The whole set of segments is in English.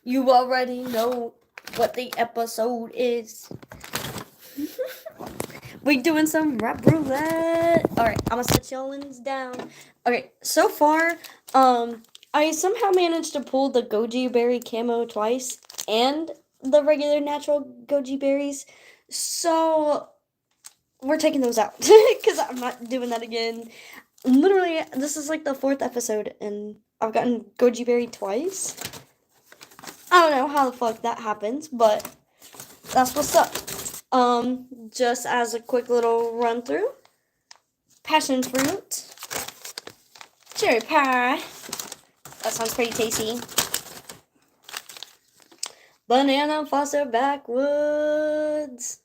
You already know what the episode is. We doing some rap roulette. Alright, I'm gonna set y'all down. Okay, so far, I somehow managed to pull the goji berry camo twice and the regular natural goji berries. So we're taking those out because I'm not doing that again. Literally, this is like the 4th episode and I've gotten goji berry twice. I don't know how the fuck that happens, but that's what's up. Just as a quick little run through. Passion fruit. Cherry pie. That sounds pretty tasty. Banana Foster backwoods.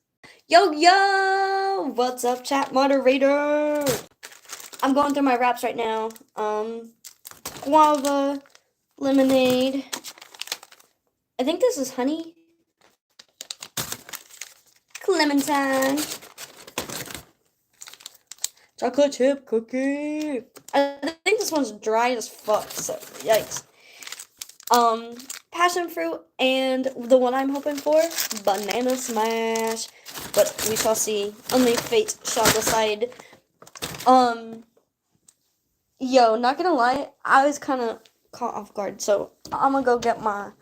Yo, what's up, chat moderator? I'm going through my wraps right now. Guava, lemonade. I think this is honey. Clementine. Chocolate chip cookie. I think this one's dry as fuck, so yikes. Passion fruit, and the one I'm hoping for, banana smash. But we shall see. Only fate shall decide. Yo, not gonna lie, I was kind of caught off guard, so I'm gonna go get my.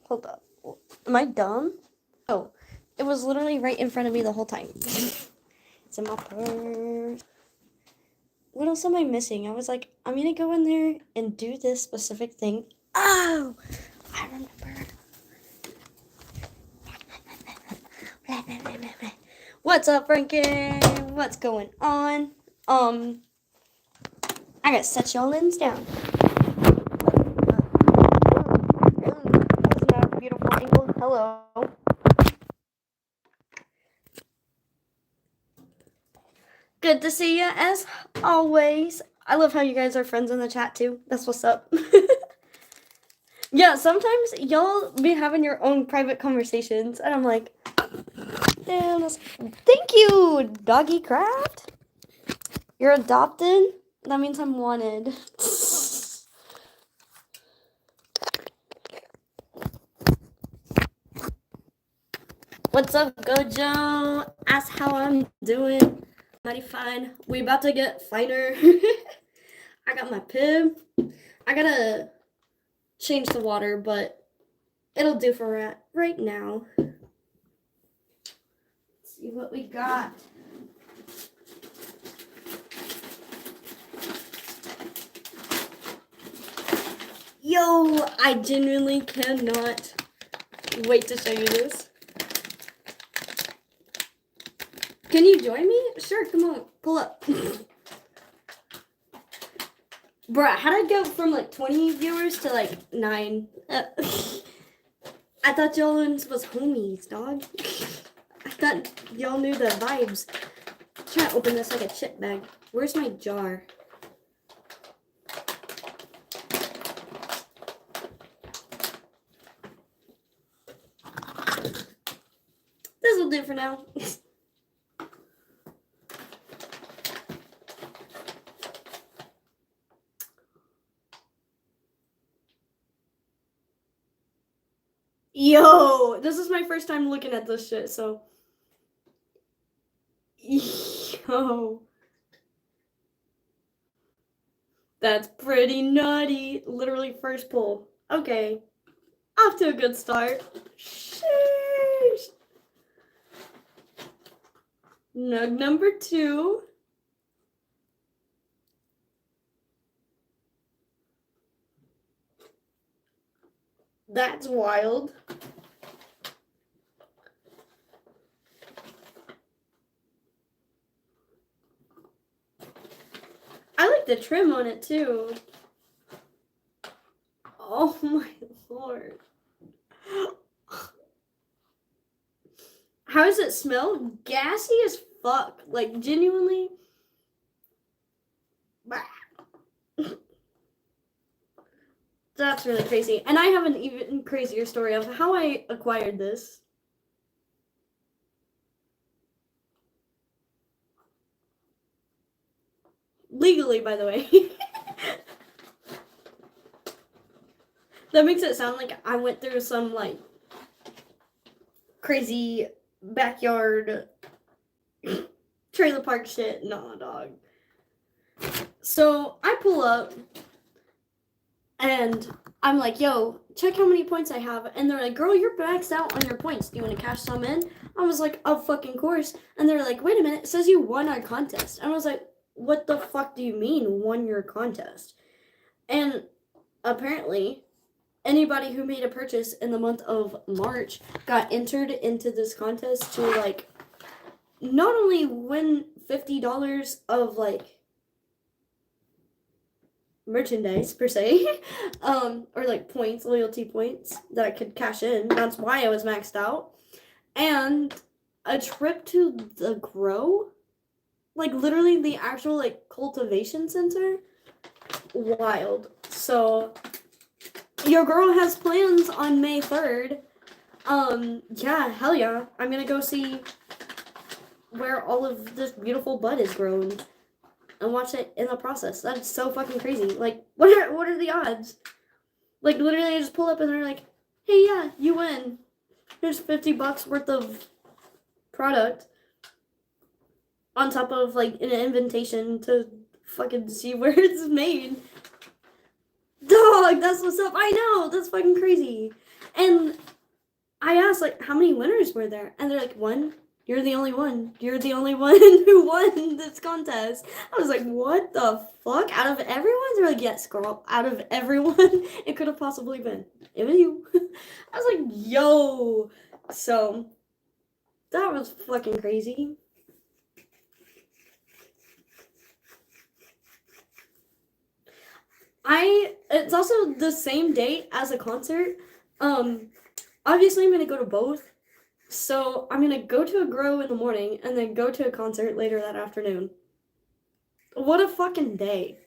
Hold up. Am I dumb? Oh, it was literally right in front of me the whole time. It's in my purse. What else am I missing? I was like, I'm gonna go in there and do this specific thing. Oh, I remember. What's up, Frankie? What's going on? I gotta set y'all down. Isn't that a beautiful angle? Hello. Good to see you as always. I love how you guys are friends in the chat too. That's what's up. Yeah, sometimes y'all be having your own private conversations, and I'm like, damn, thank you, Doggy Craft. You're adopted? That means I'm wanted. What's up, Gojo? Ask how I'm doing. Mighty fine. We about to get finer. I got my pib. I gotta change the water, but it'll do for right now. Let's see what we got. Yo, I genuinely cannot wait to show you this. Can you join me? Sure, come on, pull up. Bruh, how'd I go from like 20 viewers to like 9? I thought y'all was homies, dog. I thought y'all knew the vibes. I'm trying to open this like a chip bag. Where's my jar? This will do for now. Yo, this is my first time looking at this shit, so. Yo. That's pretty nutty. Literally first pull. Okay. Off to a good start. Sheesh. Nug number 2. That's wild. I like the trim on it too. Oh my lord. How does it smell? Gassy as fuck. Like, genuinely. That's really crazy. And I have an even crazier story of how I acquired this. Legally, by the way. That makes it sound like I went through some, like, crazy backyard trailer park shit. Nah, dog. So, I pull up, and I'm like, yo, check how many points I have. And they're like, girl, you're maxed out on your points. Do you want to cash some in? I was like, of fucking course. And they're like, wait a minute, it says you won our contest. And I was like, what the fuck do you mean, won your contest? And apparently, anybody who made a purchase in the month of March got entered into this contest to, like, not only win $50 of, like, merchandise per se, or like points, loyalty points that I could cash in. That's why I was maxed out. And a trip to the grow, like literally the actual like cultivation center. Wild. So your girl has plans on May 3rd. Yeah, hell yeah. I'm gonna go see where all of this beautiful bud is grown and watch it in the process. That's so fucking crazy. Like, what are the odds? Like, literally, I just pull up and they're like, hey, yeah, you win. Here's $50 worth of product on top of, like, an invitation to fucking see where it's made. Dog, that's what's up. I know, that's fucking crazy. And I asked, like, how many winners were there? And they're like, one. You're the only one. You're the only one who won this contest. I was like, what the fuck? Out of everyone? They're like, yes, girl. Out of everyone it could have possibly been. It was you. I was like, yo. So, that was fucking crazy. It's also the same date as a concert. Obviously I'm going to go to both. So, I'm going to go to a grow in the morning and then go to a concert later that afternoon. What a fucking day.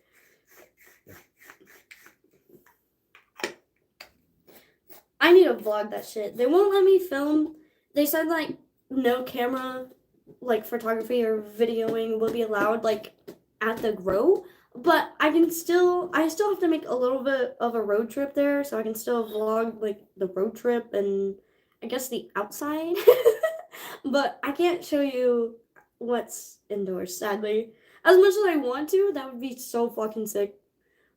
I need to vlog that shit. They won't let me film. They said, like, no camera, like, photography or videoing will be allowed, like, at the grow. But I still have to make a little bit of a road trip there, so I can still vlog, like, the road trip and I guess the outside. But I can't show you what's indoors, sadly. As much as I want to, that would be so fucking sick.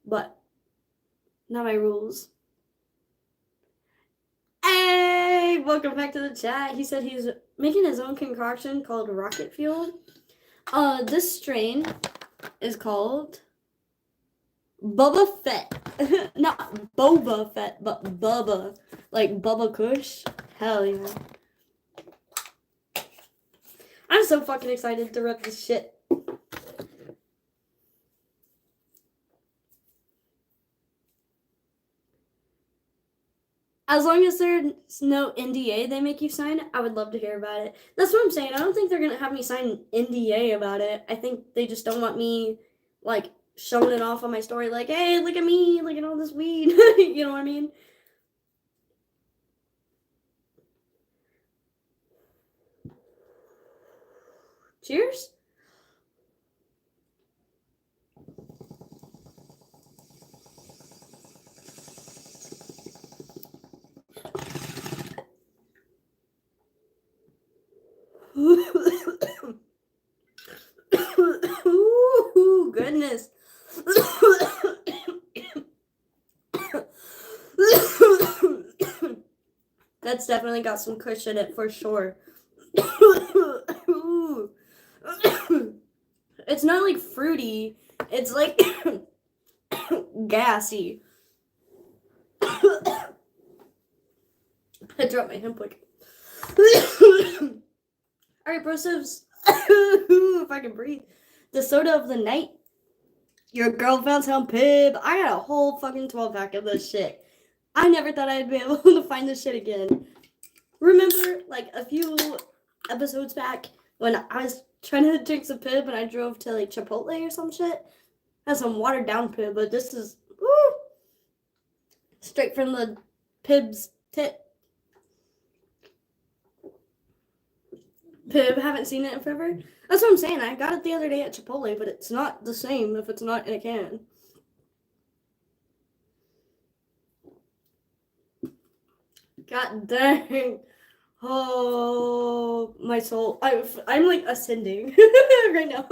But not my rules. Hey, welcome back to the chat. He said he's making his own concoction called Rocket Fuel. This strain is called Bubba Fett. Not Boba Fett, but Bubba. Like Bubba Kush. Hell yeah. I'm so fucking excited to rep this shit. As long as there's no NDA they make you sign, I would love to hear about it. That's what I'm saying. I don't think they're going to have me sign an NDA about it. I think they just don't want me, like, showing it off on my story like, hey, look at me, look at all this weed. You know what I mean? Cheers. Ooh, goodness. That's definitely got some kush in it for sure. It's not like fruity. It's like gassy. I dropped my hemp wick. Alright, brosivs. If I can breathe. The soda of the night. Your girl found some pib. I got a whole fucking 12-pack of this shit. I never thought I'd be able to find this shit again. Remember, like, a few episodes back when I was trying to drink some pib and I drove to, like, Chipotle or some shit? Has some watered down pib, but this is, woo, straight from the pib's tit. Pib, haven't seen it in forever. That's what I'm saying. I got it the other day at Chipotle, but it's not the same if it's not in a can. God dang. Oh, my soul. I'm like ascending right now.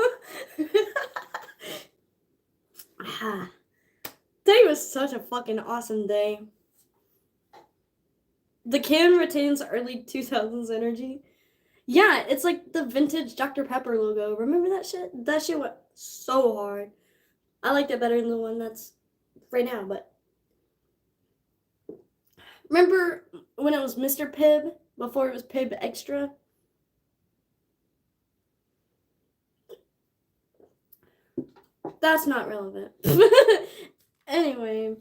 Today was such a fucking awesome day. The can retains early 2000s energy. Yeah, it's like the vintage Dr. Pepper logo. Remember that shit? That shit went so hard. I liked it better than the one that's right now, but remember when it was Mr. Pibb before it was Pibb Extra? That's not relevant. Anyway.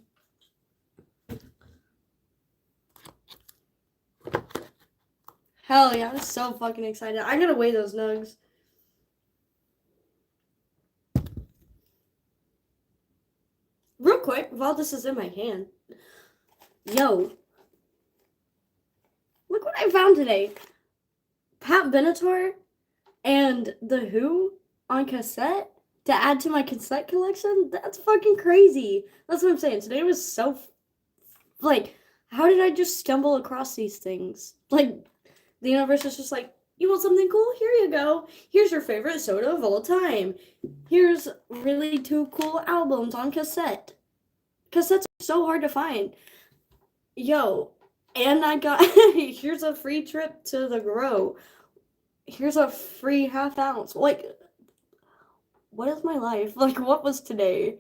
Hell yeah, I'm so fucking excited. I gotta weigh those nugs. Real quick, while this is in my hand. Yo. Look what I found today. Pat Benatar and The Who on cassette to add to my cassette collection. That's fucking crazy. That's what I'm saying. Today was so... like, how did I just stumble across these things? Like, the universe is just like, you want something cool? Here you go. Here's your favorite soda of all time. Here's really 2 cool albums on cassette. Cassettes are so hard to find. Yo, and I got, here's a free trip to the Grow. Here's a free half ounce. Like, what is my life? Like, what was today?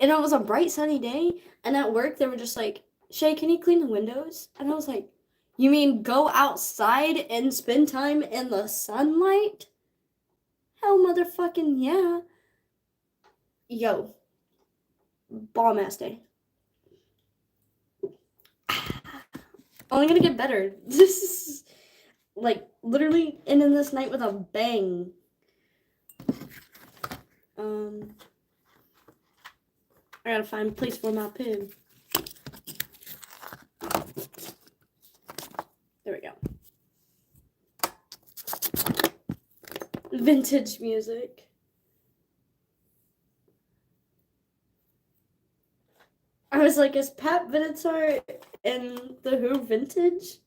And it was a bright sunny day, and at work they were just like, Shay, can you clean the windows? And I was like, you mean go outside and spend time in the sunlight? Hell motherfucking yeah. Yo. Bomb ass day. Only gonna get better. This is like literally ending this night with a bang. I gotta find a place for my pin. There we go. Vintage music. I was like, is Pat Benatar and The Who vintage?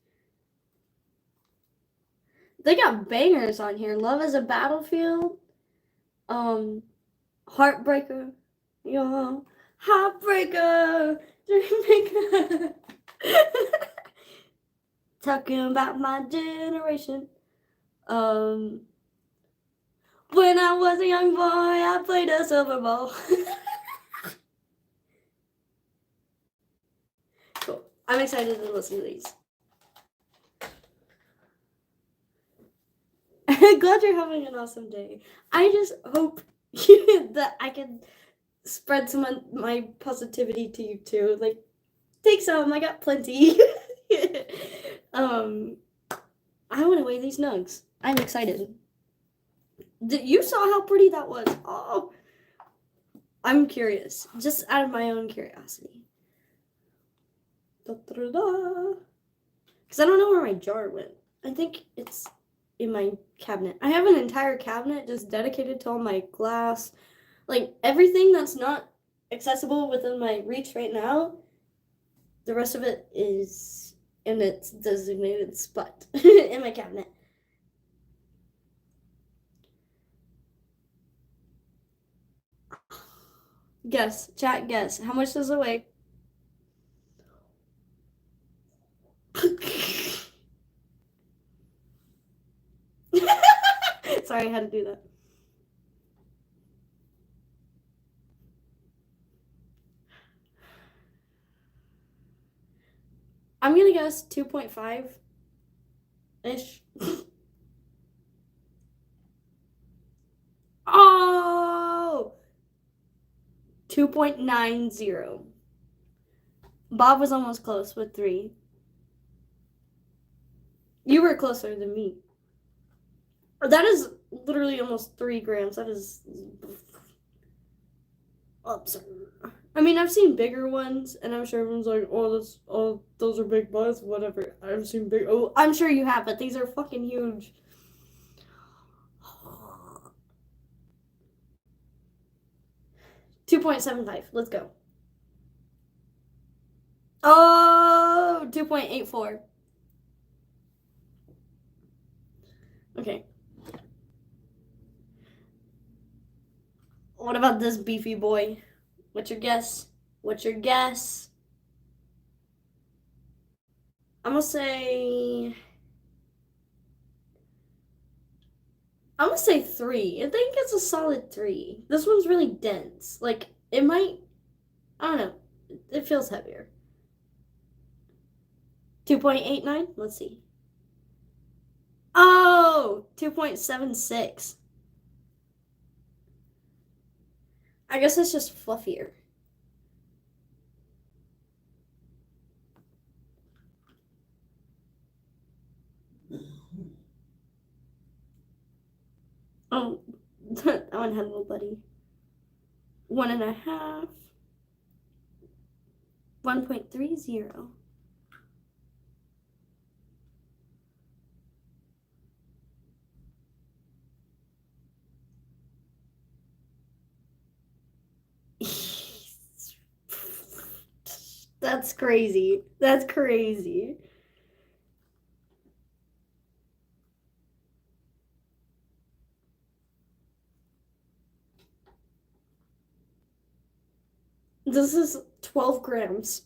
They got bangers on here. Love is a Battlefield. Heartbreaker. Yo, Heartbreaker. Dreammaker. Talking about my generation. When I was a young boy, I played a silver ball. Cool. I'm excited to listen to these. Glad you're having an awesome day. I just hope that I can spread some of my positivity to you too. Like, take some. I got plenty. I want to weigh these nugs. I'm excited. You saw how pretty that was. Oh, I'm curious. Just out of my own curiosity. Because I don't know where my jar went. I think it's in my cabinet. I have an entire cabinet just dedicated to all my glass. Like, everything that's not accessible within my reach right now, the rest of it is in its designated spot in my cabinet. Guess. Chat, guess. How much does it weigh? Sorry, I had to do that. I'm gonna guess 2.5-ish. Oh! 2.90. Bob was almost close with 3. You were closer than me. That is literally almost 3 grams. That is absurd. I mean, I've seen bigger ones, and I'm sure everyone's like, oh, those are big butts, whatever. I've seen big. Oh, I'm sure you have, but these are fucking huge. 2.75. Let's go. Oh, 2.84. Okay. What about this beefy boy? What's your guess? What's your guess? I'm gonna say 3. I think it's a solid 3. This one's really dense. Like, it might, I don't know. It feels heavier. 2.89? Let's see. Oh, 2.76. I guess it's just fluffier. Oh, that one had a little buddy. 1.5. 1.30. That's crazy. That's crazy. This is 12 grams.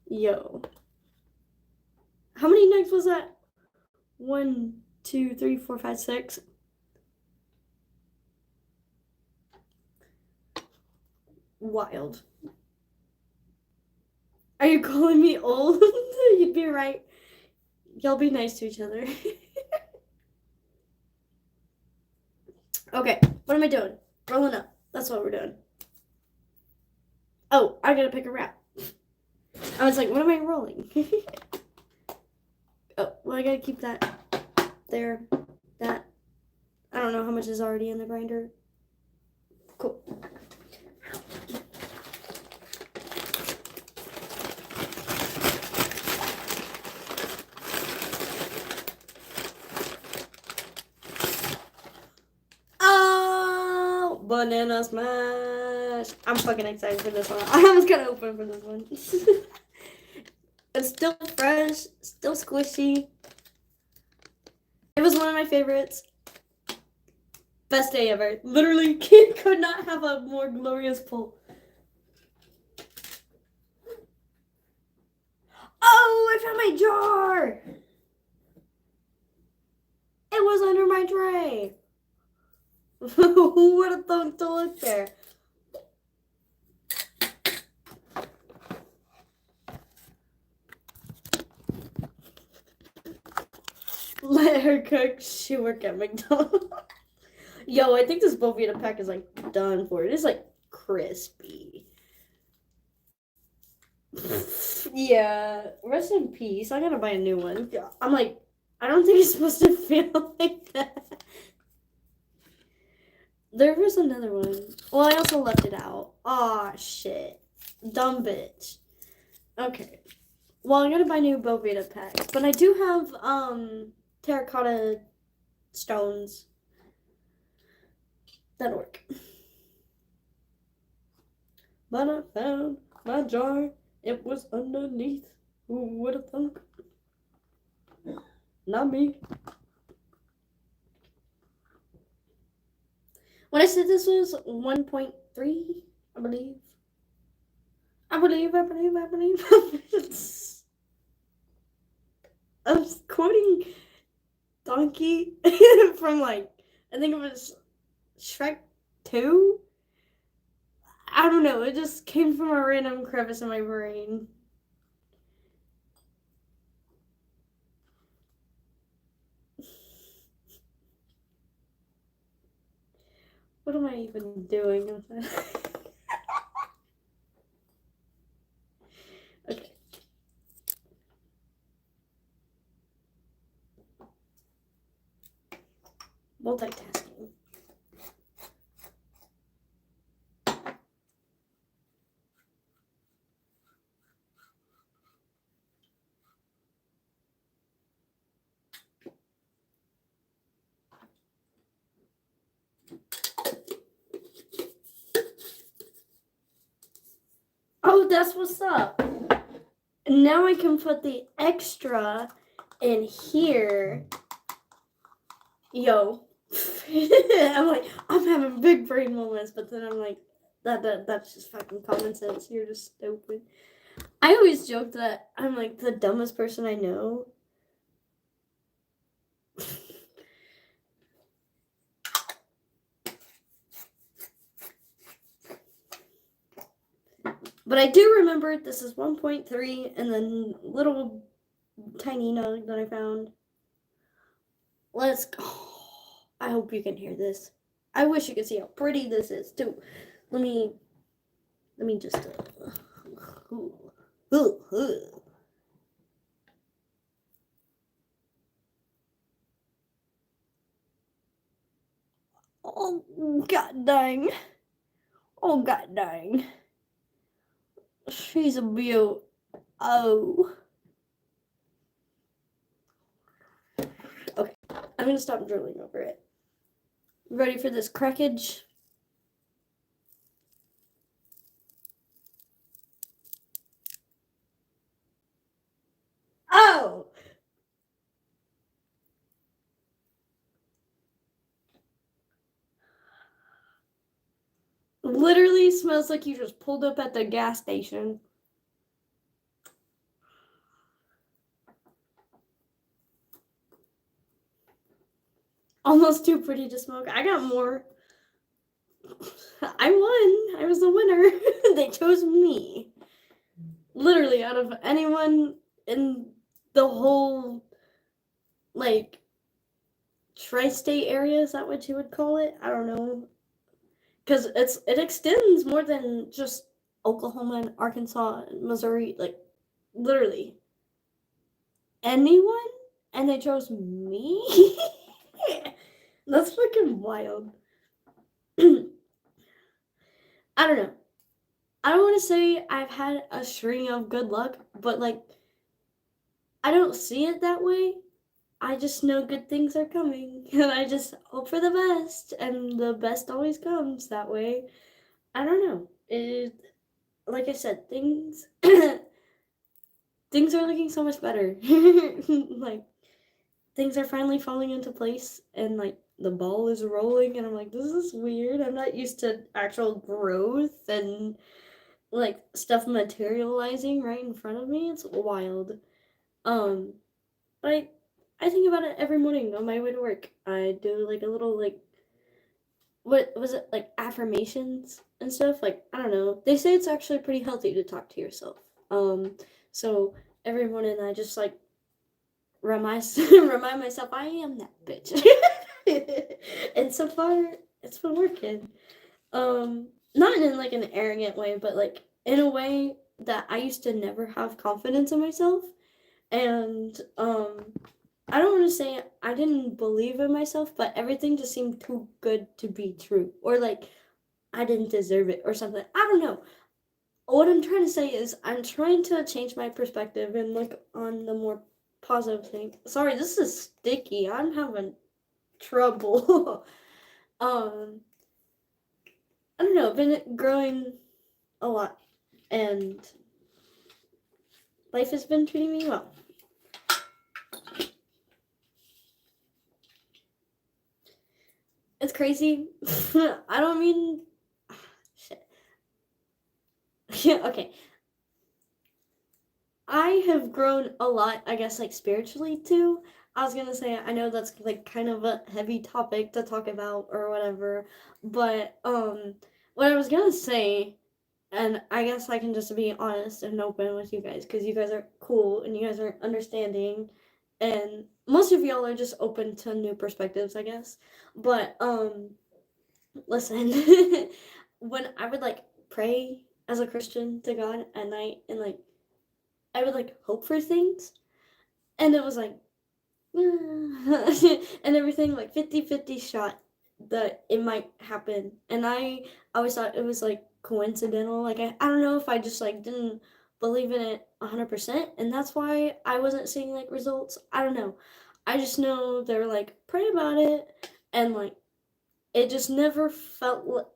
Yo. How many knives was that? 1, 2, 3, 4, 5, 6. Wild. Are you calling me old? You'd be right. Y'all be nice to each other. Okay, what am I doing? Rolling up. That's what we're doing. Oh, I gotta pick a wrap. I was like, what am I rolling? Oh, well, I gotta keep that there. That. I don't know how much is already in the grinder. Cool. Oh, banana smash. I'm fucking excited for this one. I was gonna open for this one. It's still fresh, still squishy. It was one of my favorites. Best day ever. Literally, could not have a more glorious pull. Oh, I found my jar. It was under my tray. Who would have thought to look there? Let her cook. She work at McDonald's. Yo, I think this Bovita pack is like done for. It is like crispy. Yeah, rest in peace. I gotta buy a new one. I'm like, I don't think it's supposed to feel like that. There was another one. Well, I also left it out. Aw, shit. Dumb bitch. Okay. Well, I'm gonna buy new Bovita packs, but I do have terracotta stones. That'll work. But I found my jar. It was underneath. Who would have thunk? Not me. When I said this was 1.3, I believe. I believe. I was quoting Donkey from like, I think it was Shrek 2. I don't know. It just came from a random crevice in my brain. What am I even doing with that? Okay. Multitasking. Oh, that's what's up. Now I can put the extra in here. Yo. I'm like, I'm having big brain moments, but then I'm like, that's just fucking common sense. You're just stupid. I always joke that I'm like the dumbest person I know. But I do remember this is 1.3 and then little tiny nug that I found. Let's go. I hope you can hear this. I wish you could see how pretty this is too. Let me just oh god dang. Oh god dang. She's a beaut. Oh. Okay, I'm gonna stop drooling over it. Ready for this crackage? Oh! Literally smells like you just pulled up at the gas station. Almost too pretty to smoke. I got more. I won. I was the winner. They chose me. Literally, out of anyone in the whole, like, tri-state area, is that what you would call it? I don't know. Because it extends more than just Oklahoma and Arkansas and Missouri. Like, literally. Anyone? And they chose me? That's fucking wild. I don't know. I don't want to say I've had a string of good luck, but like, I don't see it that way. I just know good things are coming, and I just hope for the best, and the best always comes that way. I don't know. Like I said, things things are looking so much better. Like, things are finally falling into place, and like the ball is rolling, and I'm like, this is weird. I'm not used to actual growth and like stuff materializing right in front of me. It's wild. But I think about it every morning on my way to work. I do like a little like what was it, like affirmations and stuff. Like, I don't know. They say it's actually pretty healthy to talk to yourself. So every morning I just like remind myself I am that bitch. And so far it's been working. Not in like an arrogant way, but like in a way that I used to never have confidence in myself. And I don't want to say I didn't believe in myself, but everything just seemed too good to be true, or like I didn't deserve it or something. I don't know. What I'm trying to say is I'm trying to change my perspective and look on the more positive thing. Sorry, this is sticky. I'm having trouble. I don't know. I've been growing a lot, and life has been treating me well. It's crazy. I don't mean shit. Yeah, okay. I have grown a lot, I guess, like spiritually too. I was gonna say, I know that's like kind of a heavy topic to talk about or whatever, but what I was gonna say, and I guess I can just be honest and open with you guys because you guys are cool and you guys are understanding, and most of y'all are just open to new perspectives, I guess. But listen, when I would like pray as a Christian to God at night and like I would like hope for things, and it was like and everything like 50-50 shot that it might happen, and I always thought it was like coincidental. Like I don't know if I just like didn't believe in it 100%, and that's why I wasn't seeing like results. I don't know. I just know they're like pray about it, and like it just never felt like,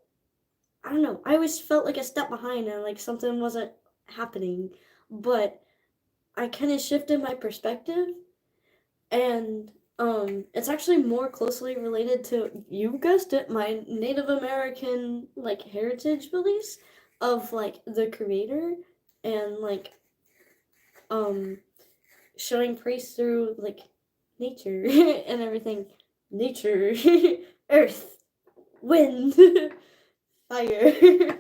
I don't know. I always felt like a step behind and like something wasn't happening, but I kind of shifted my perspective, and it's actually more closely related to, you guessed it, my Native American like heritage beliefs of like the creator, and like um showing praise through like nature and everything. Nature, earth, wind, fire,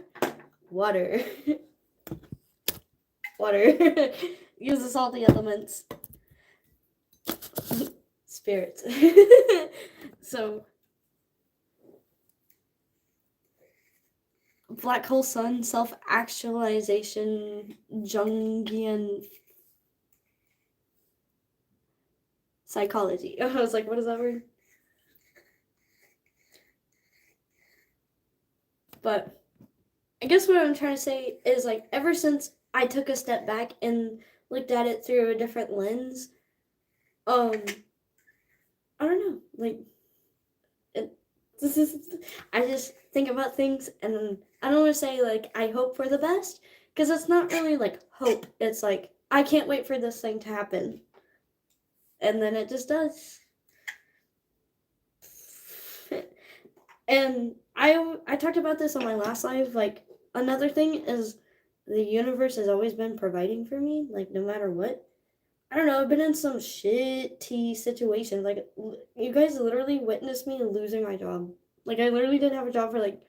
water, water. Uses all the elements. Spirits. So, black hole sun, self-actualization, Jungian psychology. I was like, what is that word? But I guess what I'm trying to say is, like, ever since I took a step back and looked at it through a different lens, I don't know, like, I just think about things, and I don't want to say like I hope for the best, because it's not really like hope. It's like I can't wait for this thing to happen, and then it just does. And I talked about this on my last live. Like, another thing is the universe has always been providing for me, like no matter what. I don't know, I've been in some shitty situations. Like, you guys literally witnessed me losing my job. Like, I literally didn't have a job for like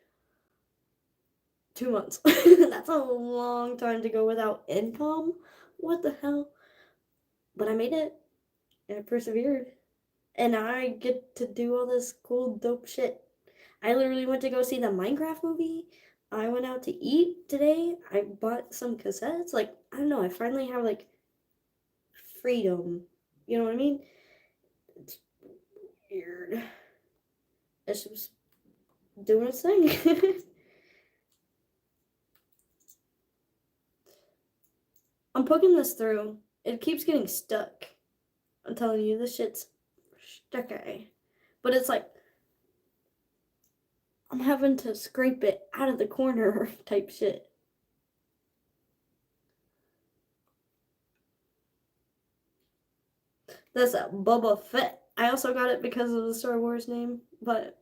2 months. That's a long time to go without income. What the hell? But I made it, and I persevered. And now I get to do all this cool, dope shit. I literally went to go see the Minecraft movie. I went out to eat today. I bought some cassettes. Like, I don't know, I finally have like freedom. You know what I mean? It's weird. It's just doing its thing. I'm poking this through. It keeps getting stuck. I'm telling you, this shit's stuck. But it's like, I'm having to scrape it out of the corner type shit. That's a Boba Fett. I also got it because of the Star Wars name, but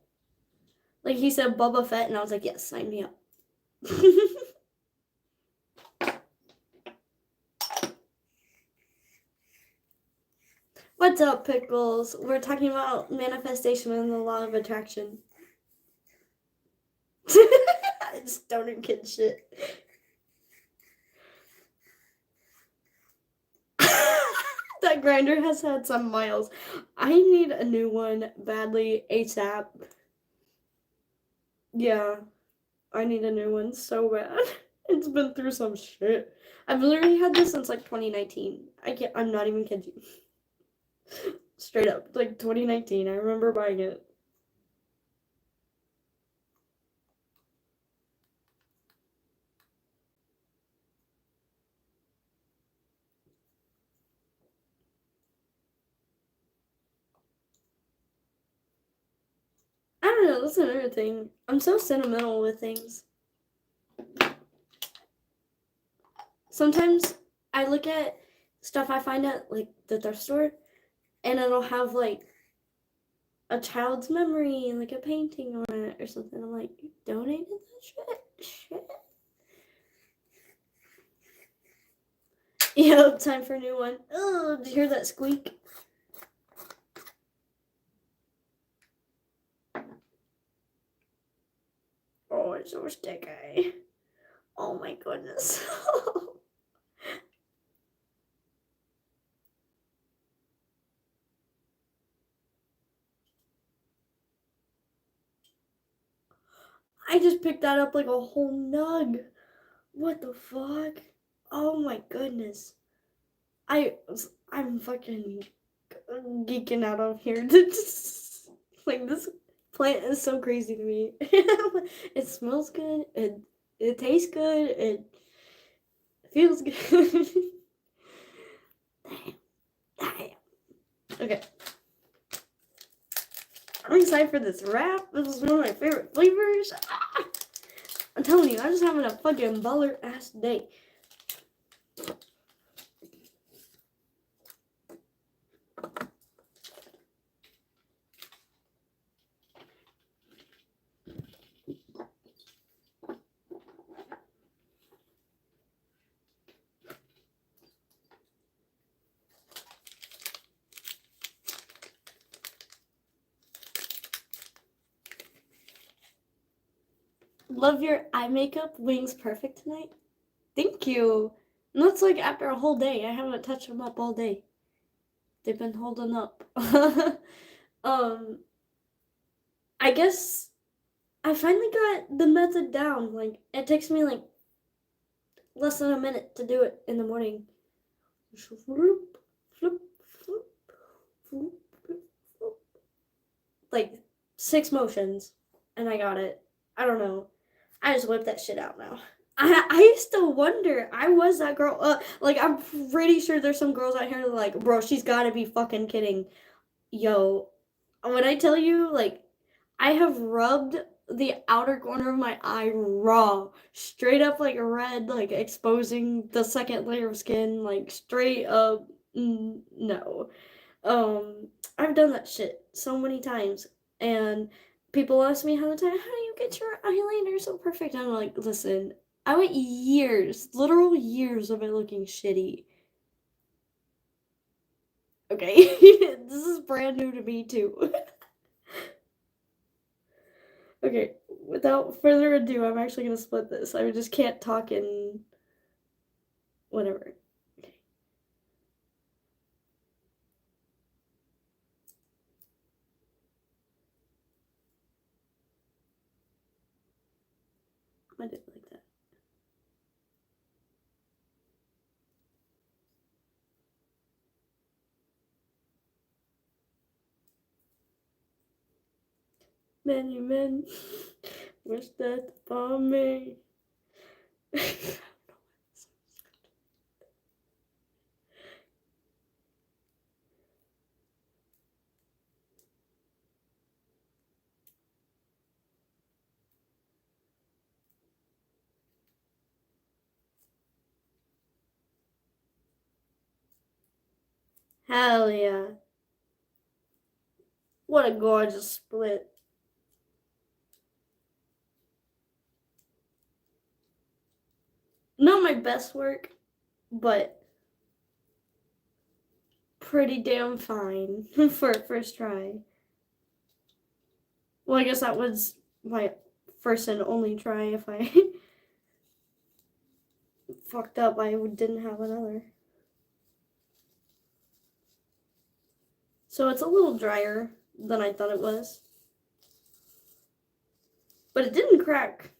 like he said Boba Fett, and I was like, yes, sign me up. What's up, Pickles? We're talking about manifestation and the law of attraction. Stoner kid shit. That grinder has had some miles. I need a new one badly, ASAP. Yeah, I need a new one so bad. It's been through some shit. I've literally had this since like 2019. I'm not even kidding you. Straight up, like 2019. I remember buying it. I don't know, that's another thing. I'm so sentimental with things. Sometimes I look at stuff I find at like the thrift store, and it'll have like a child's memory and like a painting on it or something. I'm like, you donated that shit? Yeah, time for a new one. Oh, did you hear that squeak? Oh, it's so sticky. Oh my goodness. I just picked that up like a whole nug. What the fuck? Oh my goodness. I'm fucking geeking out on here. Like, this plant is so crazy to me. It smells good. It tastes good. It feels good. Damn. Okay. I'm excited for this wrap. This is one of my favorite flavors. I'm telling you, I'm just having a fucking baller ass day. Love your eye makeup. Wings perfect tonight. Thank you. And that's like after a whole day. I haven't touched them up all day. They've been holding up. I guess I finally got the method down. Like, it takes me like less than a minute to do it in the morning. Like 6 motions, and I got it. I don't know. I just whip that shit out now. I used to wonder. I was that girl. Like, I'm pretty sure there's some girls out here that are like, bro, she's gotta be fucking kidding. Yo, when I tell you, like, I have rubbed the outer corner of my eye raw, straight up like red, like exposing the second layer of skin, like straight up. No. I've done that shit so many times, and people ask me how do you get your eyeliner so perfect? I'm like, listen, I went years, literal years of it looking shitty. Okay, this is brand new to me too. Okay, without further ado, I'm actually gonna split this. I just can't talk in whatever. Okay. I did it like that. Many men wish that upon me. Hell yeah. What a gorgeous split. Not my best work, but pretty damn fine for a first try. Well, I guess that was my first and only try. If I fucked up, I didn't have another. So it's a little drier than I thought it was. But it didn't crack.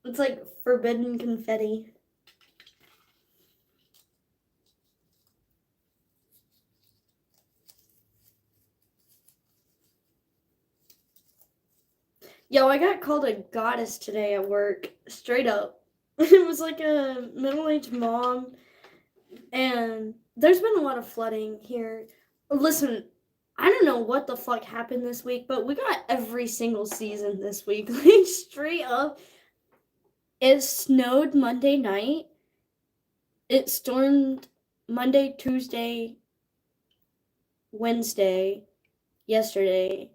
It's like forbidden confetti. Yo, I got called a goddess today at work. Straight up. It was like a middle-aged mom. And there's been a lot of flooding here. Listen, I don't know what the fuck happened this week, but we got every single season this week. Like, straight up. It snowed Monday night. It stormed Monday, Tuesday, Wednesday, yesterday.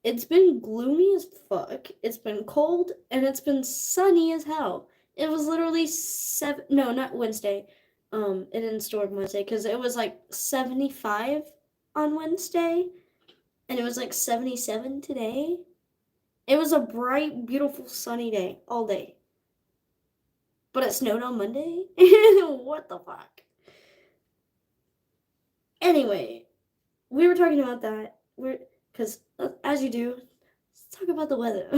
It's been gloomy as fuck. It's been cold, and it's been sunny as hell. It was literally no, not Wednesday. It didn't storm Wednesday because it was like 75 on Wednesday, and it was like 77 today. It was a bright, beautiful, sunny day all day. But it snowed on Monday? What the fuck? Anyway, we were talking about that. Because, as you do, let's talk about the weather.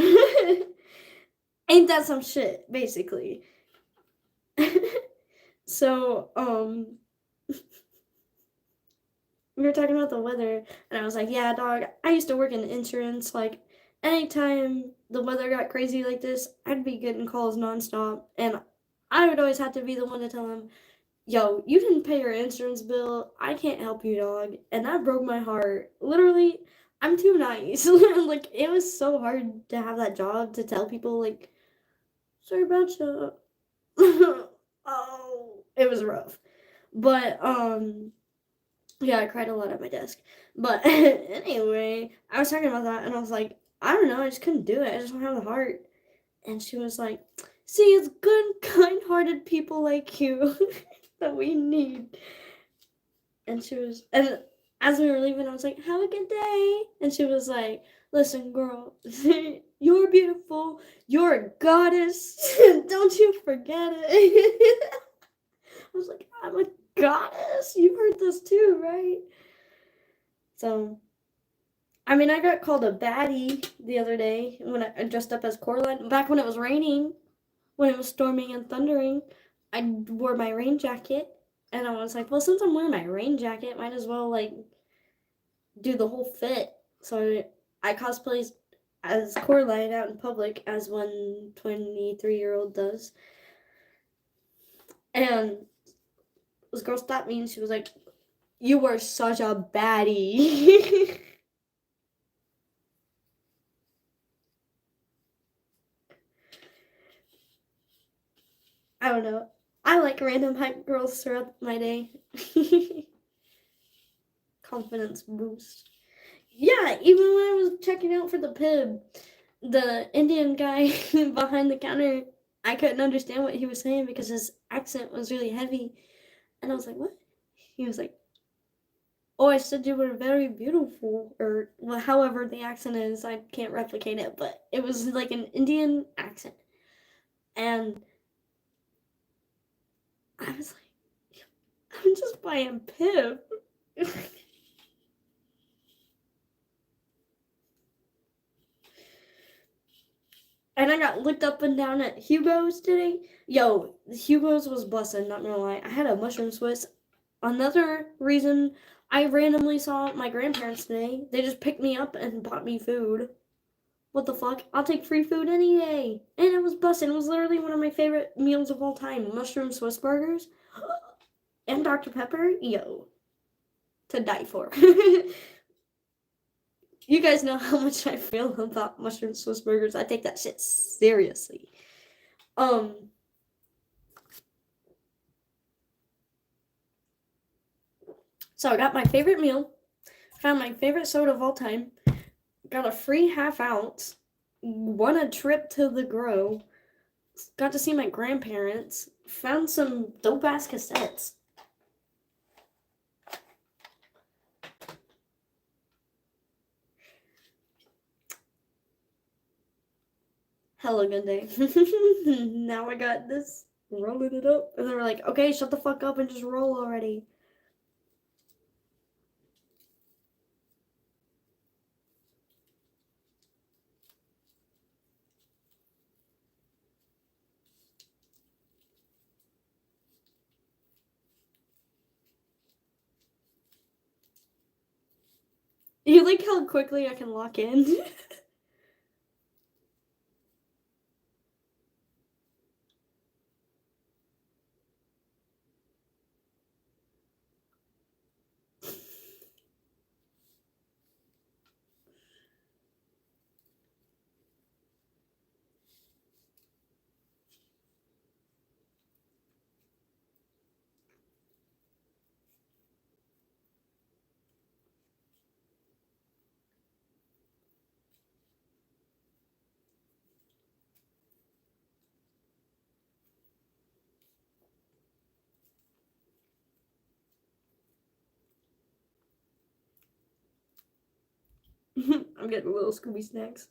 Ain't that some shit, basically? So, we were talking about the weather, and I was like, yeah, dog, I used to work in insurance. Like, anytime the weather got crazy like this, I'd be getting calls nonstop, and I would always have to be the one to tell them, yo, you didn't pay your insurance bill. I can't help you, dog. And that broke my heart. Literally, I'm too nice. Like, it was so hard to have that job to tell people, like, sorry about you. Oh, it was rough. But, yeah, I cried a lot at my desk. But anyway, I was talking about that, and I was like, I don't know, I just couldn't do it. I just don't have the heart. And she was like, see, it's good, kind-hearted people like you that we need. And as we were leaving, I was like, have a good day. And she was like, listen, girl, you're beautiful. You're a goddess. Don't you forget it. I was like, I'm a goddess. You heard this too, right? So, I mean, I got called a baddie the other day when I dressed up as Coraline. Back when it was raining, when it was storming and thundering, I wore my rain jacket. And I was like, well, since I'm wearing my rain jacket, might as well, like, do the whole fit. So I cosplayed as Coraline out in public, as one 23-year-old does. And this girl stopped me and she was like, you were such a baddie. I don't know. I like random hype girls throughout my day. Confidence boost. Yeah, even when I was checking out for the pib, the Indian guy behind the counter, I couldn't understand what he was saying because his accent was really heavy. And I was like, what? He was like, oh, I said you were very beautiful. Or, well, however the accent is, I can't replicate it, but it was like an Indian accent. And I was like, I'm just buying pib. And I got looked up and down at Hugo's today. Yo, Hugo's was bussin', not gonna lie. I had a mushroom Swiss. Another reason I randomly saw my grandparents today. They just picked me up and bought me food. What the fuck? I'll take free food any day. And it was bussin'. It was literally one of my favorite meals of all time. Mushroom Swiss burgers. And Dr. Pepper. Yo. To die for. You guys know how much I feel about mushroom Swiss burgers. I take that shit seriously. So I got my favorite meal, found my favorite soda of all time, got a free half ounce, won a trip to the Grow, got to see my grandparents, found some dope ass cassettes. Hella good day. Now I got this, rolling it up. And they were like, okay, shut the fuck up and just roll already. You like how quickly I can lock in? I'm getting little Scooby snacks.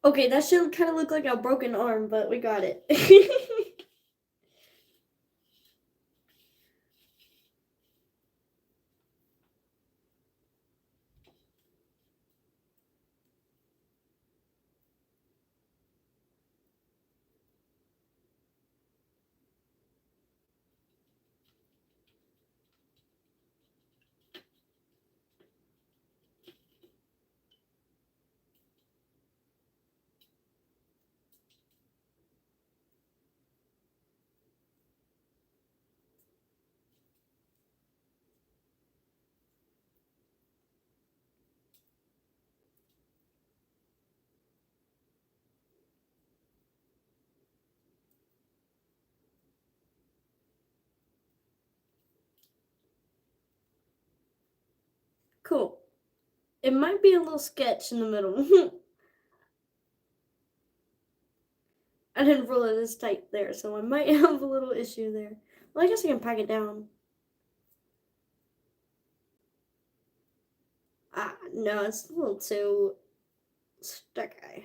Okay, that should kind of look like a broken arm, but we got it. It might be a little sketch in the middle. I didn't roll it as tight there, so I might have a little issue there. Well, I guess I can pack it down. Ah, no, it's a little too sticky.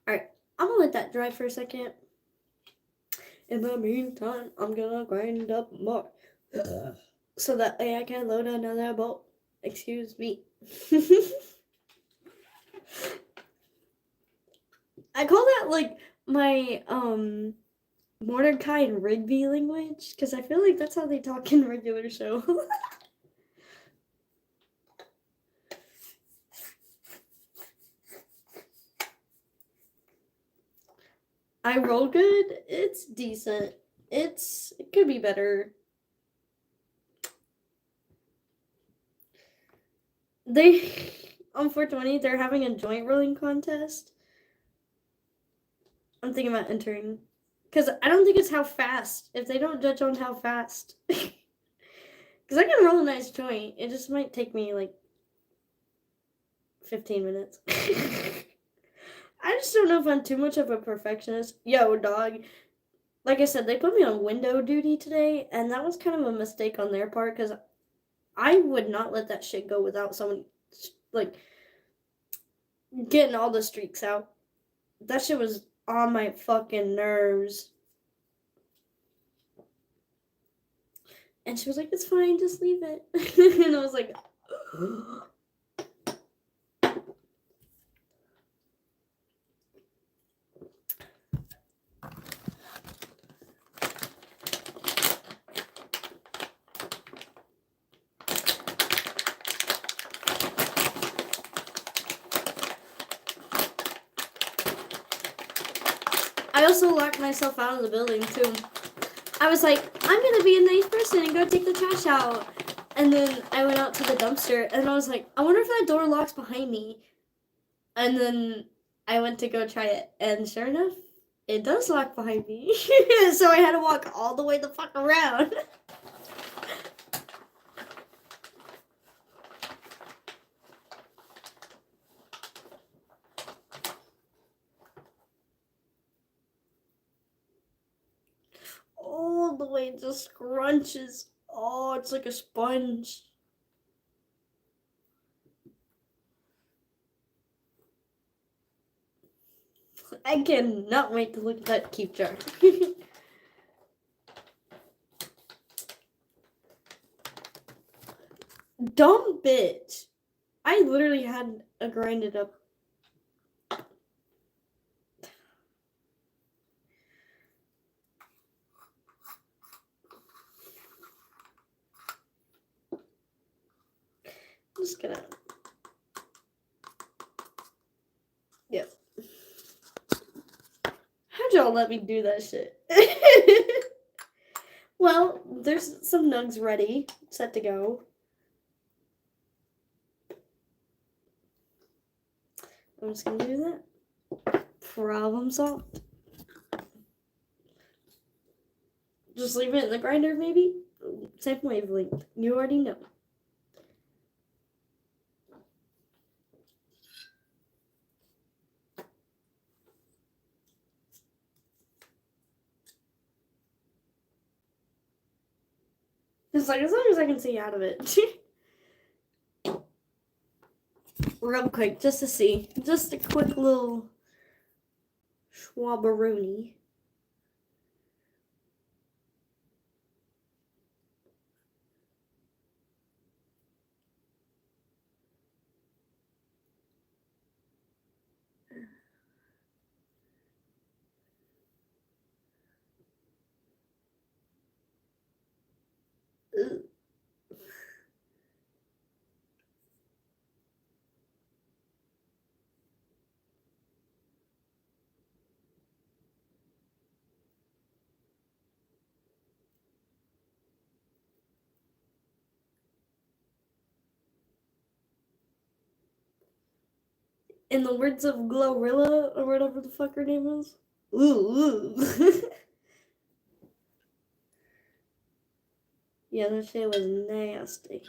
Alright, I'm gonna let that dry for a second. In the meantime, I'm gonna grind up more. So that way I can load another bolt. Excuse me. I call that like my Mordecai and Rigby language, because I feel like that's how they talk in regular show. I roll good. It's decent. It could be better. They on 420 they're having a joint rolling contest. I'm thinking about entering. Because I don't think it's how fast. If they don't judge on how fast. Because I can roll a nice joint. It just might take me like 15 minutes. I just don't know if I'm too much of a perfectionist. Yo, dog. Like I said, they put me on window duty today, and that was kind of a mistake on their part, because I would not let that shit go without someone, like, getting all the streaks out. That shit was on my fucking nerves. And she was like, it's fine, just leave it. And I was like, I also locked myself out of the building, too. I was like, I'm gonna be a nice person and go take the trash out. And then I went out to the dumpster, and I was like, I wonder if that door locks behind me. And then I went to go try it, and sure enough, it does lock behind me. So I had to walk all the way the fuck around. All the way it just scrunches. Oh, it's like a sponge. I cannot wait to look at that keep jar. Dumb bitch. I literally had a grinded up. I'm just gonna. Yep. How'd y'all let me do that shit? Well, there's some nugs ready, set to go. I'm just gonna do that. Problem solved. Just leave it in the grinder, maybe? Same wavelength. You already know. It's like, as long as I can see out of it. Real quick, just to see. Just a quick little schwabaroonie. Ugh. In the words of Glorilla, or whatever the fuck her name is. Ooh. Yeah, that shit was nasty.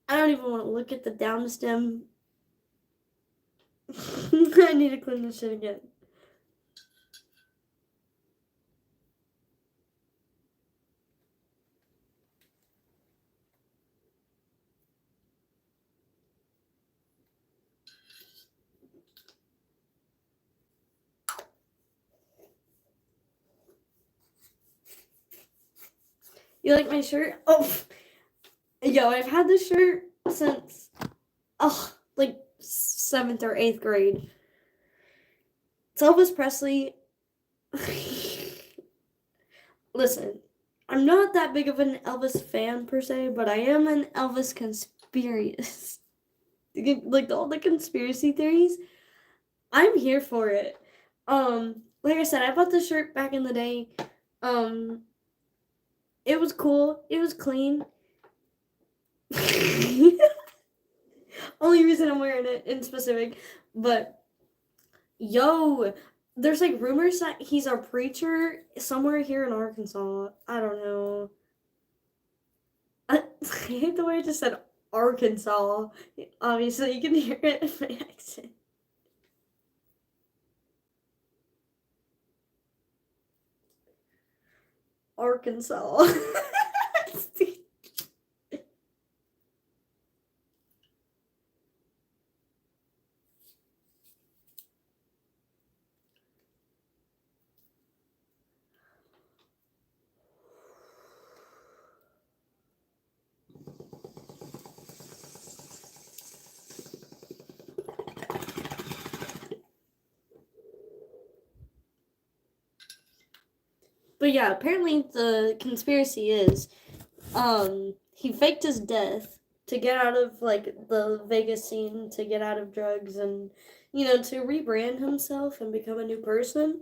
I don't even want to look at the down stem. I need to clean this shit again. You like my shirt? Oh, yo, I've had this shirt since, like 7th or 8th grade. It's Elvis Presley. Listen, I'm not that big of an Elvis fan per se, but I am an Elvis conspiracist. Like all the conspiracy theories, I'm here for it. Like I said, I bought this shirt back in the day. It was cool. It was clean. Only reason I'm wearing it in specific, but yo, there's like rumors that he's a preacher somewhere here in Arkansas. I don't know. I hate the way I just said Arkansas. Obviously, you can hear it in my accent. Arkansas. But yeah, apparently the conspiracy is he faked his death to get out of like the Vegas scene, to get out of drugs, and to rebrand himself and become a new person.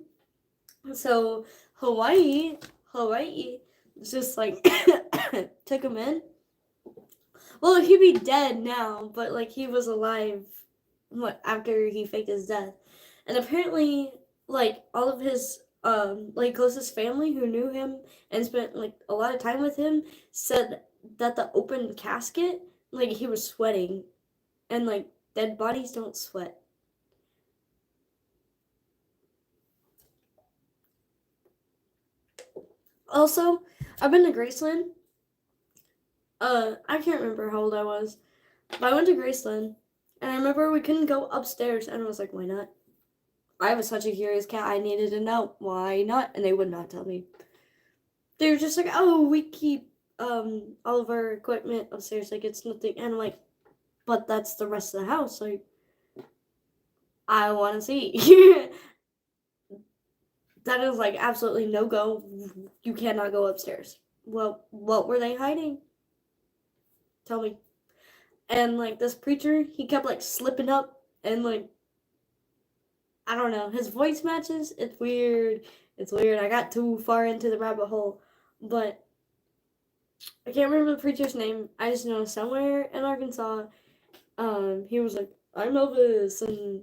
So Hawaii just like took him in. Well, he'd be dead now, but like he was alive after he faked his death. And apparently like all of his like closest family who knew him and spent like a lot of time with him said that the open casket, like he was sweating, and like dead bodies don't sweat. Also, I've been to Graceland. I can't remember how old I was, but I went to Graceland, and I remember we couldn't go upstairs, and I was like, why not? I was such a curious cat. I needed to know why not, and they would not tell me. They were just like, oh, we keep all of our equipment upstairs, like it's nothing. And I'm like, but that's the rest of the house. Like, I want to see. That is like absolutely no go. You cannot go upstairs. Well, what were they hiding? Tell me. And like this preacher, he kept like slipping up, and like I don't know, his voice matches. It's weird. It's weird. I got too far into the rabbit hole, but I can't remember the preacher's name. I just know somewhere in Arkansas, he was like, I'm Elvis, and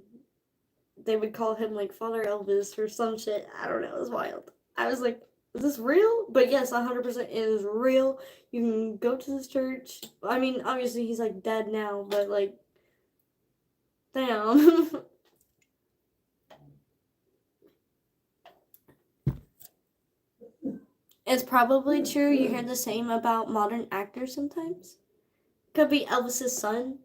they would call him like Father Elvis or some shit. I don't know. It was wild. I was like, is this real? But yes, 100% is real. You can go to this church. I mean, obviously he's like dead now, but like, damn. It's probably true. You hear the same about modern actors sometimes. Could be Elvis's son.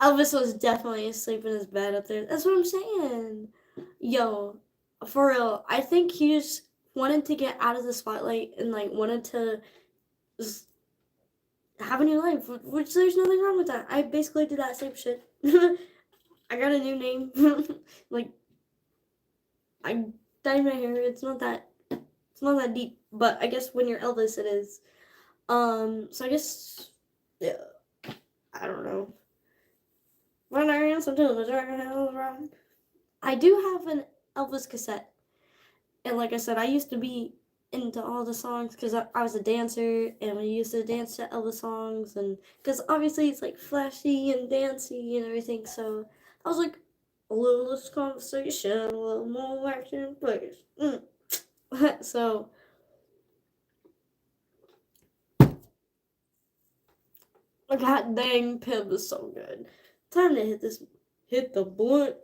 Elvis was definitely asleep in his bed up there. That's what I'm saying. Yo, for real, I think he just wanted to get out of the spotlight and like wanted to just have a new life, which there's nothing wrong with that. I basically did that same shit. I got a new name. Like, I dyed my hair. It's not that deep, but I guess when you're Elvis, it is. So I guess, yeah, I don't know. When I answer to the dragon, I do have an Elvis cassette, and like I said, I used to be into all the songs because I was a dancer, and we used to dance to Elvis songs, and because obviously it's like flashy and dancey and everything. So I was like, a little less conversation, a little more action, please. So God dang, Pib is so good. Time to hit the blunt.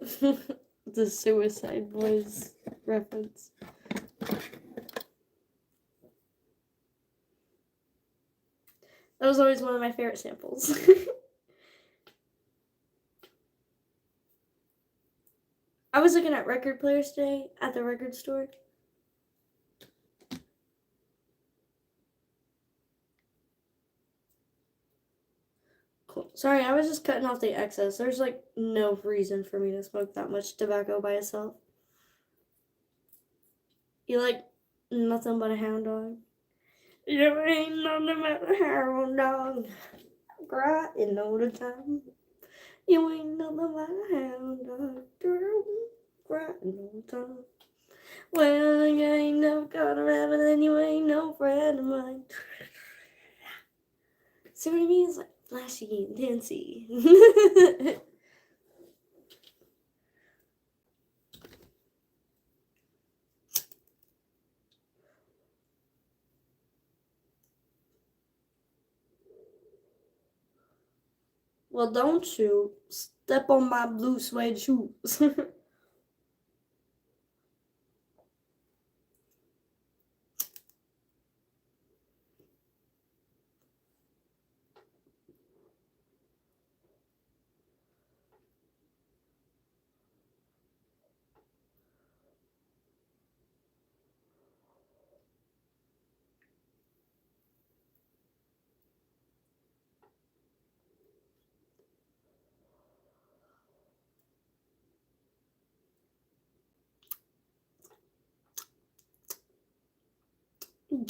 The Suicide Boys reference. That was always one of my favorite samples. I was looking at record players today at the record store. Cool. Sorry, I was just cutting off the excess. There's like no reason for me to smoke that much tobacco by itself. You like nothing but a hound dog? You ain't nothing but a hound dog. Crying all the time. You ain't nothing but a hound dog, girl. Crying all the time. Well, you ain't never got a rabbit and you ain't no friend of mine. See what I mean? It's like flashy and dancy. Well, don't you step on my blue suede shoes.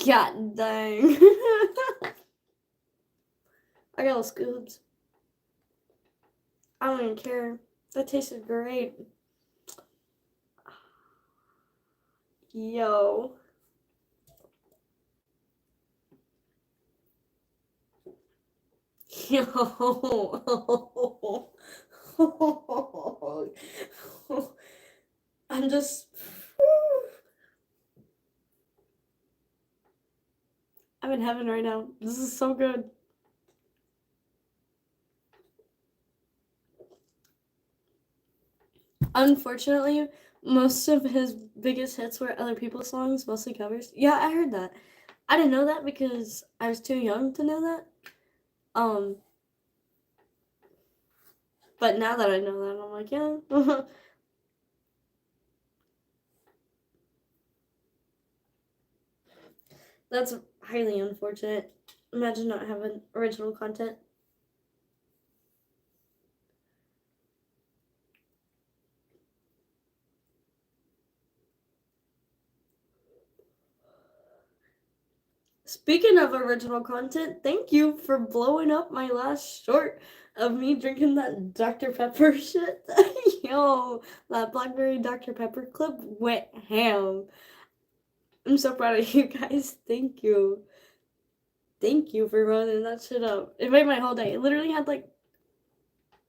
God dang. I got those scoobs. I don't even care. That tasted great. Yo. Yo. I'm just. I'm in heaven right now. This is so good. Unfortunately, most of his biggest hits were other people's songs, mostly covers. Yeah, I heard that. I didn't know that because I was too young to know that. But now that I know that, I'm like, yeah. That's highly unfortunate. Imagine not having original content. Speaking of original content, thank you for blowing up my last short of me drinking that Dr. Pepper shit. Yo, that Blackberry Dr. Pepper clip went ham. I'm so proud of you guys. Thank you. Thank you for running that shit up. It made my whole day. It literally had like,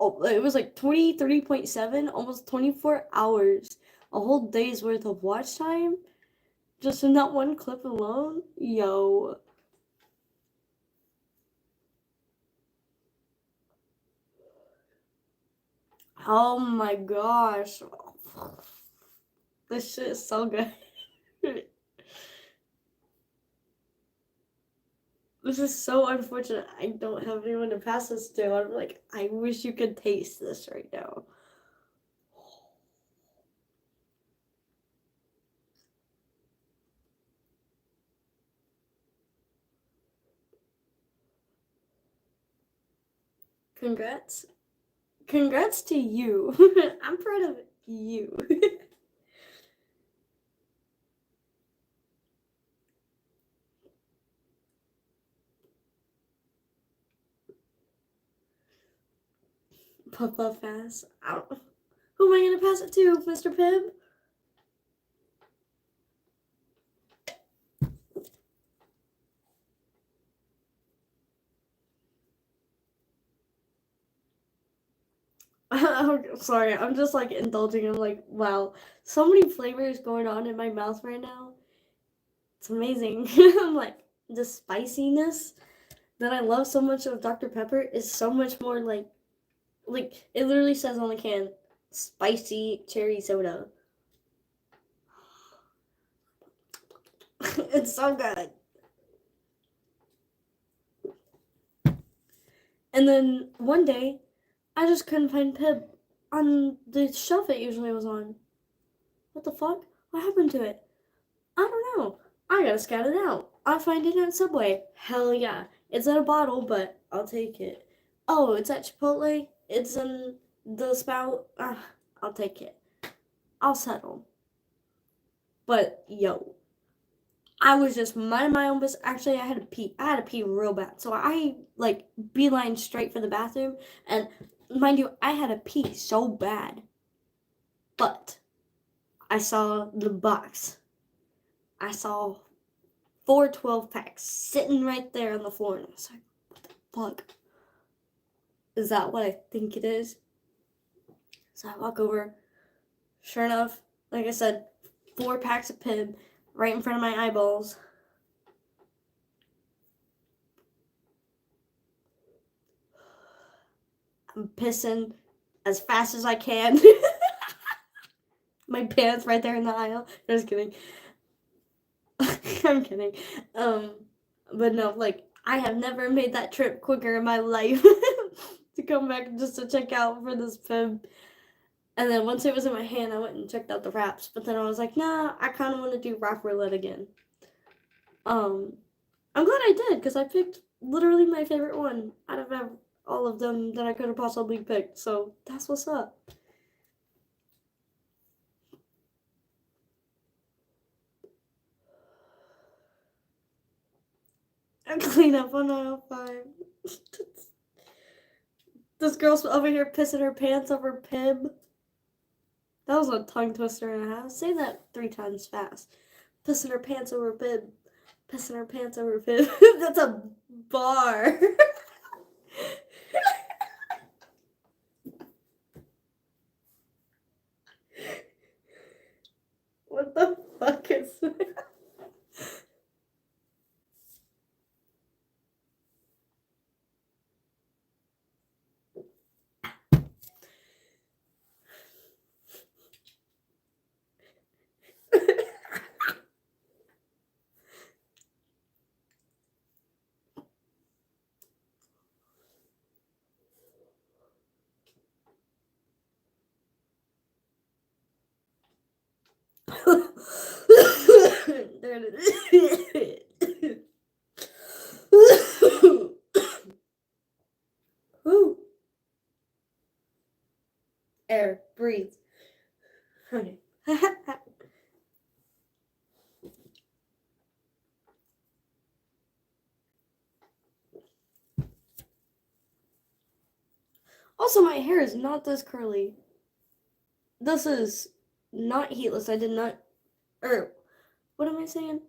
it was like 23.7, almost 24 hours. A whole day's worth of watch time. Just in that one clip alone. Yo. Oh my gosh. This shit is so good. This is so unfortunate. I don't have anyone to pass this to. I'm like, I wish you could taste this right now. Congrats. Congrats to you. I'm proud of you. Puff puff pass. Who am I gonna pass it to, Mr. Pibb? Sorry, I'm just like indulging. I'm like, wow, so many flavors going on in my mouth right now. It's amazing. I'm like, the spiciness. that I love so much of Dr. Pepper is so much more like it literally says on the can, spicy cherry soda. It's so good. And then one day, I just couldn't find Pib on the shelf it usually was on. What the fuck? What happened to it? I don't know. I gotta scout it out. I find it at Subway. Hell yeah. It's in a bottle, but I'll take it. Oh, it's at Chipotle. It's in the spout. I'll take it. I'll settle. But yo, I was just minding my own business. Actually, I had to pee. I had to pee real bad. So I beeline straight for the bathroom. And mind you, I had to pee so bad. But I saw the box. I saw 4 12-packs sitting right there on the floor. And I was like, what the fuck? Is that what I think it is? So I walk over. Sure enough, like I said, 4 packs of Pib right in front of my eyeballs. I'm pissing as fast as I can. My pants right there in the aisle. Just kidding. I'm kidding. But no, I have never made that trip quicker in my life to come back just to check out for this Pib. And then once it was in my hand, I went and checked out the wraps. But then I was like, nah, I kind of want to do wrap roulette again. I'm glad I did, because I picked literally my favorite one out of all of them that I could have possibly picked. So that's what's up. And clean up on aisle 5. This girl's over here pissing her pants over Pib. That was a tongue twister and a half. Say that 3 times fast. Pissing her pants over Pib. Pissing her pants over Pib. That's a bar. What the fuck is that? There it is. Woo. Air, breathe. Okay. Also, my hair is not this curly. This is not heatless. I did not. What am I saying?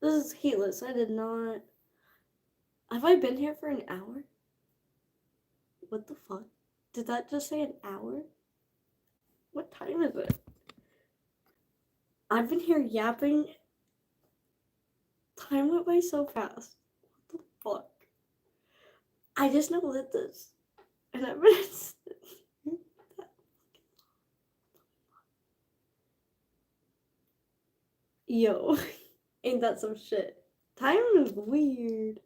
This is heatless. I did not. Have I been here for an hour? What the fuck? Did that just say an hour? What time is it? I've been here yapping. Time went by so fast. What the fuck? I just now lit this. And I've been. Yo, ain't that some shit? Time is weird.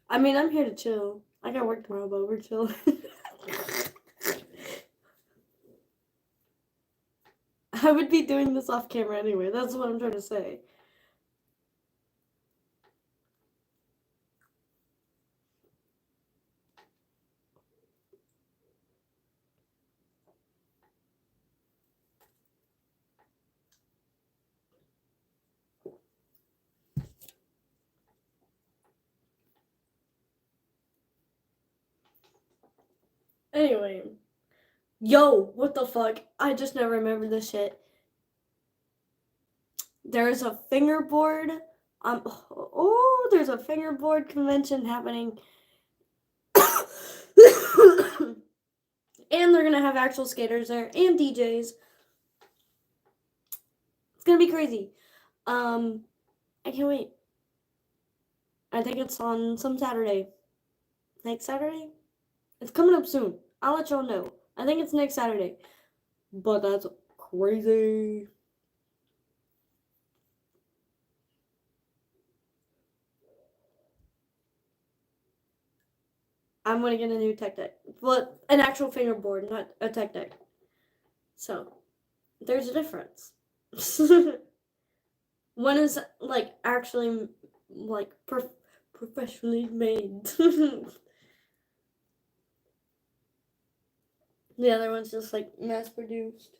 I mean, I'm here to chill. I got work tomorrow, but we're chill. I would be doing this off camera anyway. That's what I'm trying to say. Anyway. Yo, what the fuck? I just now remembered this shit. There's a fingerboard. There's a fingerboard convention happening. And they're gonna have actual skaters there and DJs. It's gonna be crazy. I can't wait. I think it's on some Saturday. Next Saturday? It's coming up soon. I'll let y'all know. I think it's next Saturday. But that's crazy. I'm gonna get a new tech deck. Well, an actual fingerboard, not a tech deck. So, there's a difference. One is, like, actually, like, professionally made. The other one's just, like, mass-produced.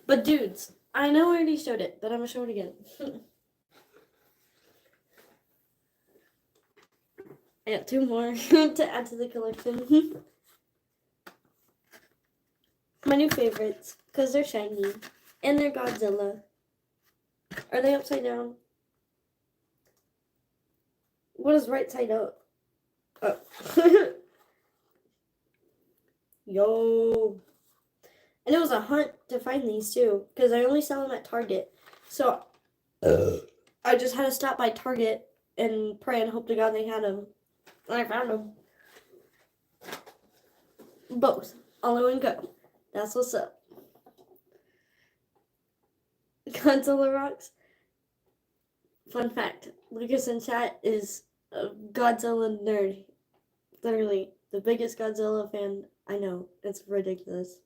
But, dudes, I know I already showed it, but I'm gonna show it again. I got 2 more to add to the collection. My new favorites, because they're shiny. And they're Godzilla. Are they upside down? What is right side up? Oh. Yo. And it was a hunt to find these too, because I only sell them at Target. So I just had to stop by Target and pray and hope to God they had them. And I found them. Both. All in one go. That's what's up. Godzilla rocks. Fun fact, Lucas in chat is a Godzilla nerd. Literally, the biggest Godzilla fan I know. It's ridiculous.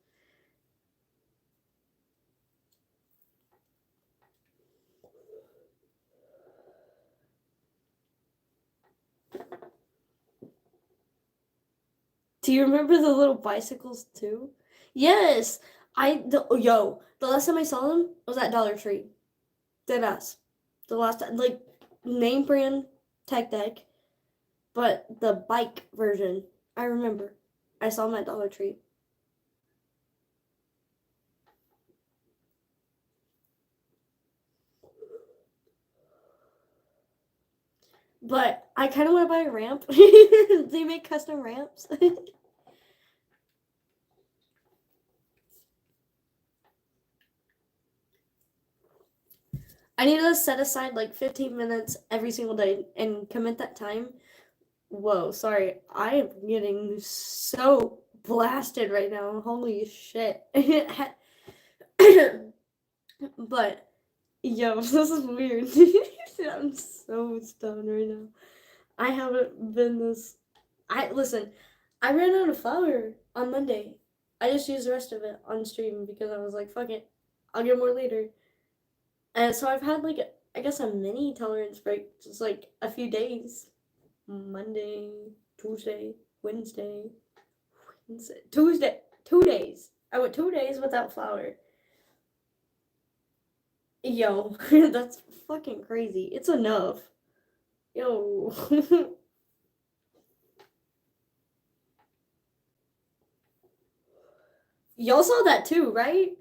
Do you remember the little bicycles too? Yes! The last time I saw them was at Dollar Tree. Deadass. The last time, like, name brand tech deck, but the bike version. I remember. I saw them at Dollar Tree. But I kind of want to buy a ramp. They make custom ramps. I need to set aside like 15 minutes every single day and commit that time. Whoa, sorry. I am getting so blasted right now. Holy shit. But, yo, this is weird. I'm so stoned right now. I haven't been this. Listen, I ran out of flour on Monday. I just used the rest of it on stream because I was like, fuck it. I'll get more later. And so I've had like, I guess a mini tolerance break, just like a few days. Monday, Tuesday, Wednesday, Tuesday, 2 days. I went 2 days without flour. Yo, that's fucking crazy. It's enough. Yo. Y'all saw that too, right?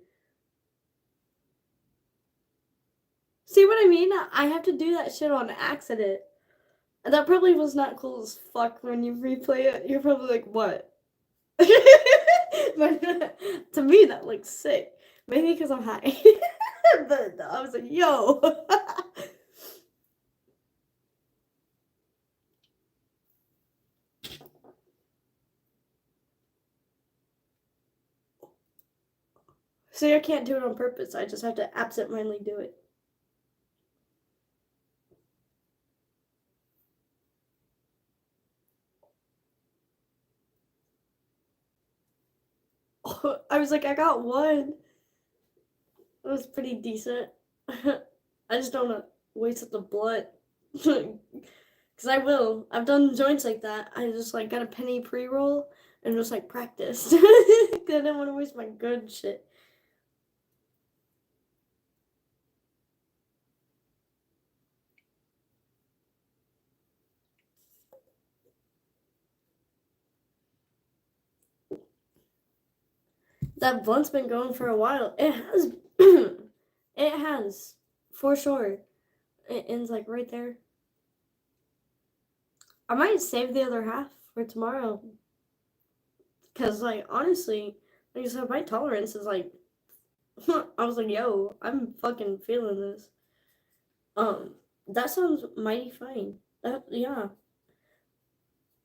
See what I mean? I have to do that shit on accident. And that probably was not cool as fuck when you replay it. You're probably like, what? But to me, that looks sick. Maybe because I'm high. But I was like, yo. See, I can't do it on purpose. I just have to absentmindedly do it. I was like, I got one. It was pretty decent. I just don't want to waste the blood. Because I will. I've done joints like that. I just like got a penny pre-roll and just like practiced. I didn't want to waste my good shit. That blunt's been going for a while. It has. It has. For sure. It ends like right there. I might save the other half for tomorrow. Because, like, honestly, like I said, my tolerance is like. I was like, yo, I'm fucking feeling this. That sounds mighty fine. Yeah.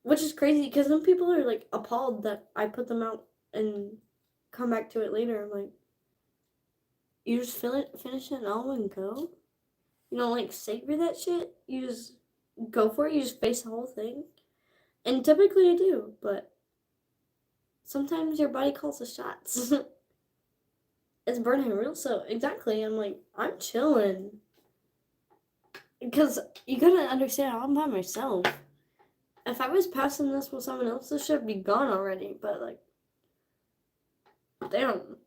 Which is crazy because some people are like appalled that I put them out and come back to it later. I'm like, you just finish it in all one go? You don't like savor that shit? You just go for it? You just face the whole thing? And typically I do, but sometimes your body calls the shots. It's burning real so exactly. I'm like, I'm chilling. Because you gotta understand, I'm by myself. If I was passing this with someone else, this should be gone already. But like, damn,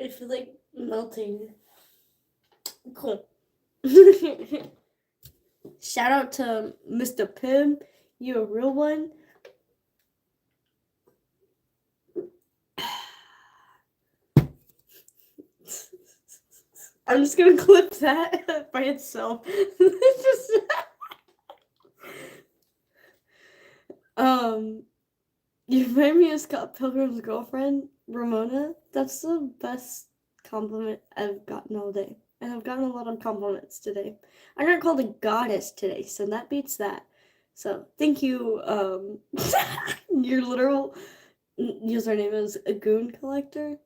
I feel like melting. Cool. Shout out to Mr. Pim. You a real one. I'm just gonna clip that by itself. Just, you remind me of Scott Pilgrim's girlfriend, Ramona. That's the best compliment I've gotten all day. And I've gotten a lot of compliments today. I got called a goddess today, so that beats that. So thank you. Your literal username is a goon collector.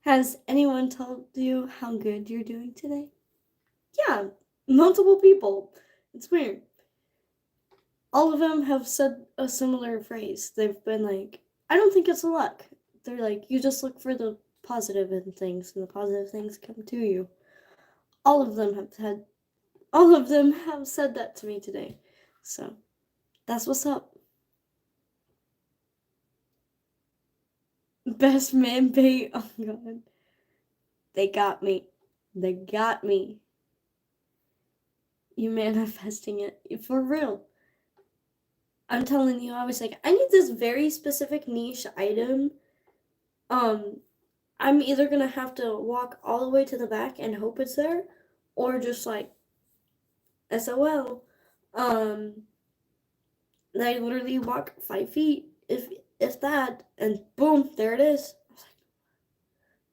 Has anyone told you how good you're doing today? Yeah, multiple people. It's weird. All of them have said a similar phrase. They've been like, I don't think it's luck. They're like, you just look for the positive in things, and the positive things come to you. All of them have said that to me today. So, that's what's up. Best man bait. Oh god. They got me. They got me. You manifesting it. For real. I'm telling you, I was like, I need this very specific niche item. I'm either gonna have to walk all the way to the back and hope it's there, or just like SOL. I literally walk 5 feet, if that, and boom, there it is. I was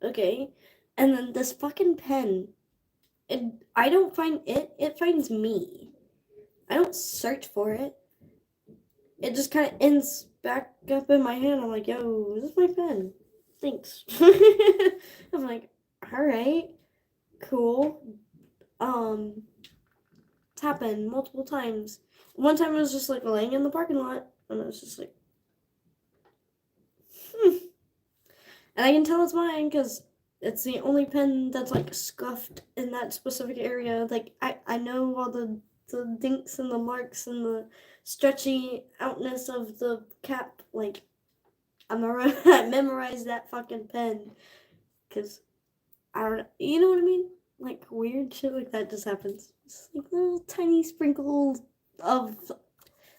like, okay. And then this fucking pen, I don't find it, it finds me. I don't search for it. It just kind of ends back up in my hand. I'm like, yo, this is my pen. Thanks. I'm like, alright, cool. It's happened multiple times. One time I was just like laying in the parking lot, and I was just like, And I can tell it's mine because it's the only pen that's like scuffed in that specific area. Like I know all the dinks and the marks and the stretchy outness of the cap. Like I memorized that fucking pen because I don't know. You know what I mean? Like weird shit like that just happens. It's like little tiny sprinkles of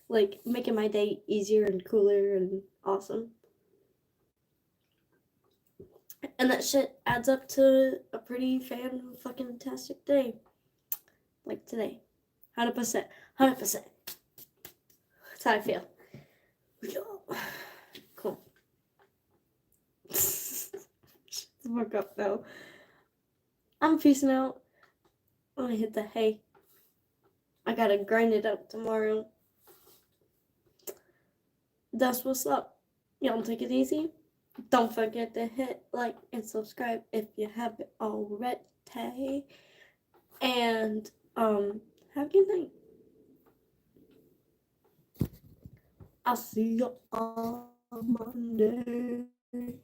like making my day easier and cooler and awesome. And that shit adds up to a pretty fan-fucking-tastic day. Like today. 100%. 100%. That's how I feel. Cool. Woke up though. I'm peacing out. I'm gonna hit the hay. I gotta grind it up tomorrow. That's what's up. Y'all take it easy. Don't forget to hit like and subscribe if you haven't already. And have a good night. I'll see you on Monday.